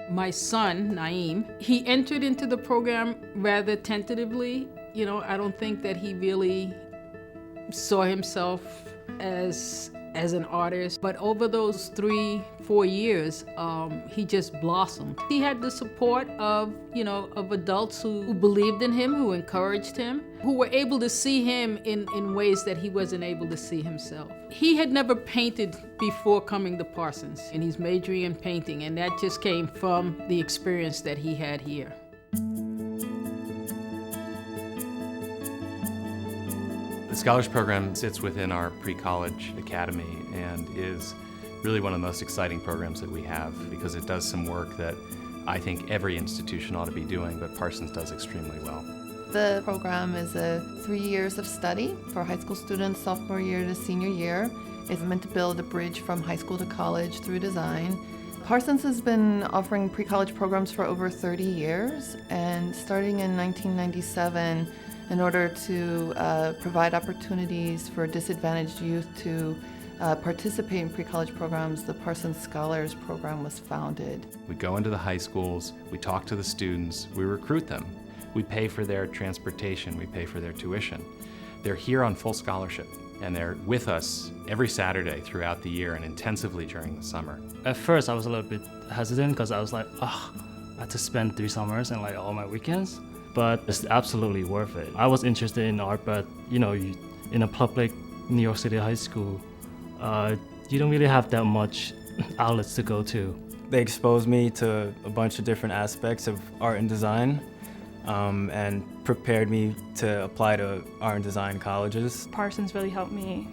My son, Naeem, he entered into the program rather tentatively. I don't think that he really saw himself as an artist, but over those 3-4 years, he just blossomed. He had the support of adults who believed in him, who encouraged him, who were able to see him in ways that he wasn't able to see himself. He had never painted before coming to Parsons, and he's majoring in painting, and that just came from the experience that he had here. The Scholars Program sits within our pre-college academy and is really one of the most exciting programs that we have because it does some work that I think every institution ought to be doing, but Parsons does extremely well. The program is 3 years of study for high school students, sophomore year to senior year. It's meant to build a bridge from high school to college through design. Parsons has been offering pre-college programs for over 30 years, and starting in 1997, in order to provide opportunities for disadvantaged youth to participate in pre-college programs, the Parsons Scholars Program was founded. We go into the high schools, we talk to the students, we recruit them. We pay for their transportation, we pay for their tuition. They're here on full scholarship, and they're with us every Saturday throughout the year and intensively during the summer. At first, I was a little bit hesitant because I was like, I had to spend 3 summers and all my weekends. But it's absolutely worth it. I was interested in art, but in a public New York City high school, you don't really have that much outlets to go to. They exposed me to a bunch of different aspects of art and design and prepared me to apply to art and design colleges. Parsons really helped me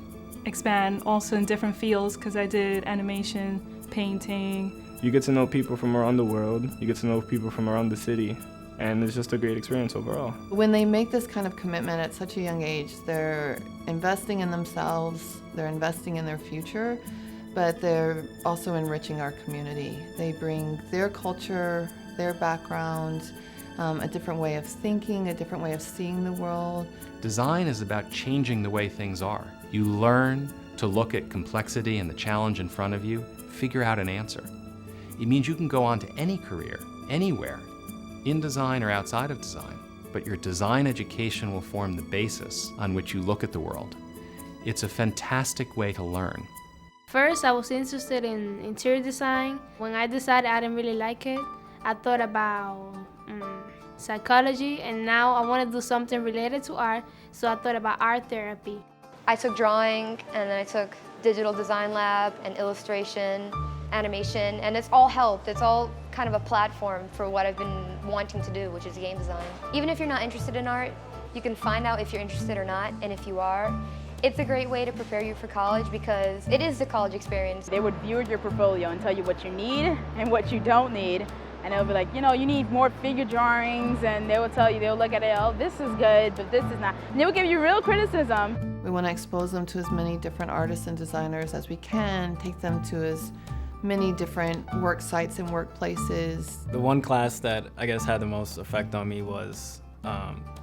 expand also in different fields because I did animation, painting. You get to know people from around the world, you get to know people from around the city. And it's just a great experience overall. When they make this kind of commitment at such a young age, they're investing in themselves, they're investing in their future, but they're also enriching our community. They bring their culture, their background, a different way of thinking, a different way of seeing the world. Design is about changing the way things are. You learn to look at complexity and the challenge in front of you, figure out an answer. It means you can go on to any career, anywhere, in design or outside of design, but your design education will form the basis on which you look at the world. It's a fantastic way to learn. First, I was interested in interior design. When I decided I didn't really like it, I thought about psychology, and now I want to do something related to art, so I thought about art therapy. I took drawing, and then I took digital design lab and illustration, animation, and it's all helped. It's all kind of a platform for what I've been wanting to do, which is game design. Even if you're not interested in art, you can find out if you're interested or not, and if you are, it's a great way to prepare you for college because it is the college experience. They would view your portfolio and tell you what you need and what you don't need, and they'll be like, you need more figure drawings, and they will tell you, they'll look at it, oh, this is good, but this is not. And they will give you real criticism. We want to expose them to as many different artists and designers as we can, take them to as many different work sites and workplaces. The one class that I guess had the most effect on me was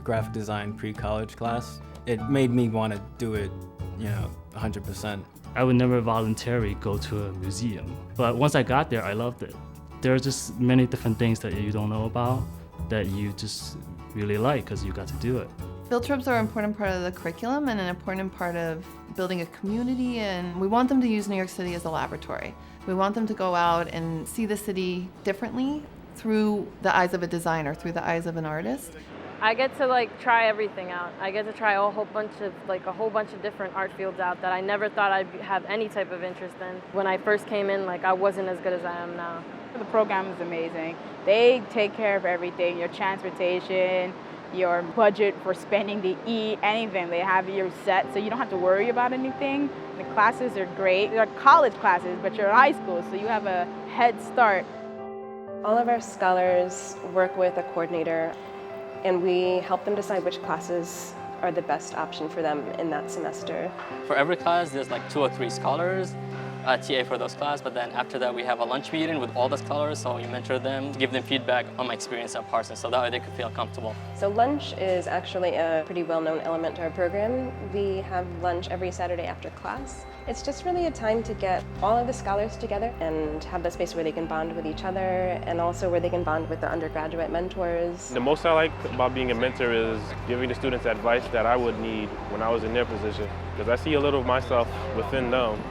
graphic design pre-college class. It made me want to do it, 100%. I would never voluntarily go to a museum, but once I got there, I loved it. There are just many different things that you don't know about that you just really like because you got to do it. Field trips are an important part of the curriculum and an important part of building a community, and we want them to use New York City as a laboratory. We want them to go out and see the city differently through the eyes of a designer, through the eyes of an artist. I get to try everything out. I get to try a whole bunch of different art fields out that I never thought I'd have any type of interest in. When I first came in, I wasn't as good as I am now. The program is amazing. They take care of everything, your transportation, your budget for spending to eat, anything. They have you set so you don't have to worry about anything. The classes are great. They're college classes, but you're in high school, so you have a head start. All of our scholars work with a coordinator, and we help them decide which classes are the best option for them in that semester. For every class, there's 2 or 3 scholars, a TA for those classes, but then after that we have a lunch meeting with all the scholars, so we mentor them, give them feedback on my experience at Parsons, so that way they could feel comfortable. So lunch is actually a pretty well-known element to our program. We have lunch every Saturday after class. It's just really a time to get all of the scholars together and have the space where they can bond with each other and also where they can bond with their undergraduate mentors. The most I like about being a mentor is giving the students advice that I would need when I was in their position, because I see a little of myself within them.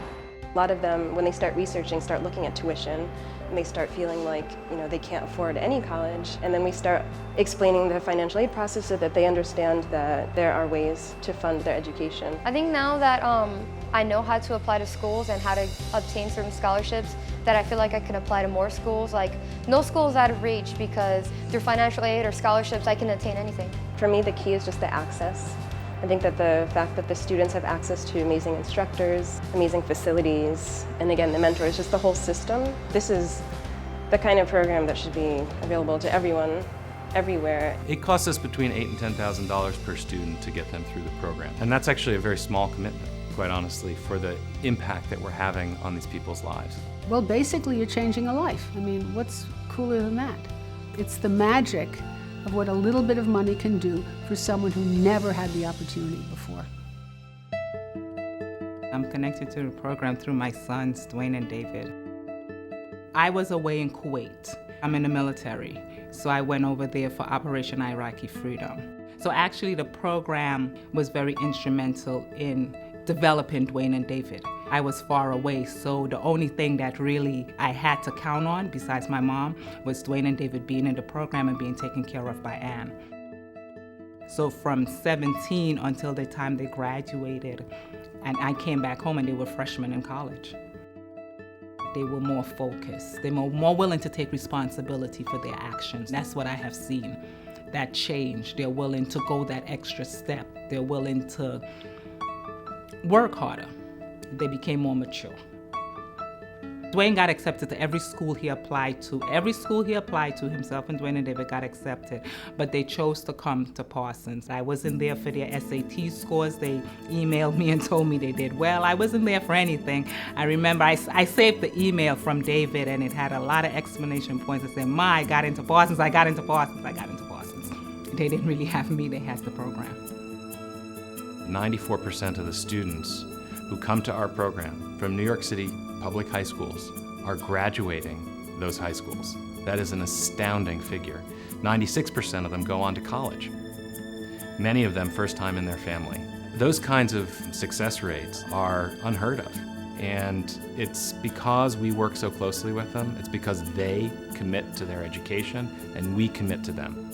A lot of them, when they start researching, start looking at tuition, and they start feeling like, they can't afford any college. And then we start explaining the financial aid process so that they understand that there are ways to fund their education. I think now that I know how to apply to schools and how to obtain certain scholarships, that I feel like I can apply to more schools. Like, no school is out of reach because through financial aid or scholarships, I can attain anything. For me, the key is just the access. I think that the fact that the students have access to amazing instructors, amazing facilities, and again, the mentors, just the whole system. This is the kind of program that should be available to everyone, everywhere. It costs us between $8,000 and $10,000 per student to get them through the program. And that's actually a very small commitment, quite honestly, for the impact that we're having on these people's lives. Well, basically, you're changing a life. I mean, what's cooler than that? It's the magic of what a little bit of money can do for someone who never had the opportunity before. I'm connected to the program through my sons, Dwayne and David. I was away in Kuwait. I'm in the military, so I went over there for Operation Iraqi Freedom. So actually the program was very instrumental in developing Dwayne and David. I was far away, so the only thing that really I had to count on, besides my mom, was Dwayne and David being in the program and being taken care of by Ann. So from 17 until the time they graduated, and I came back home and they were freshmen in college. They were more focused. They were more willing to take responsibility for their actions. That's what I have seen, that change. They're willing to go that extra step. They're willing to work harder. They became more mature. Dwayne got accepted to every school he applied to. Every school he applied to, himself and Dwayne and David got accepted, but they chose to come to Parsons. I wasn't there for their SAT scores. They emailed me and told me they did well. I wasn't there for anything. I remember I saved the email from David and it had a lot of exclamation points. It said, "Ma, I got into Parsons, I got into Parsons, I got into Parsons." They didn't really have me, they had the program. 94% of the students who come to our program from New York City public high schools are graduating those high schools. That is an astounding figure. 96% of them go on to college. Many of them first time in their family. Those kinds of success rates are unheard of. And it's because we work so closely with them, it's because they commit to their education and we commit to them.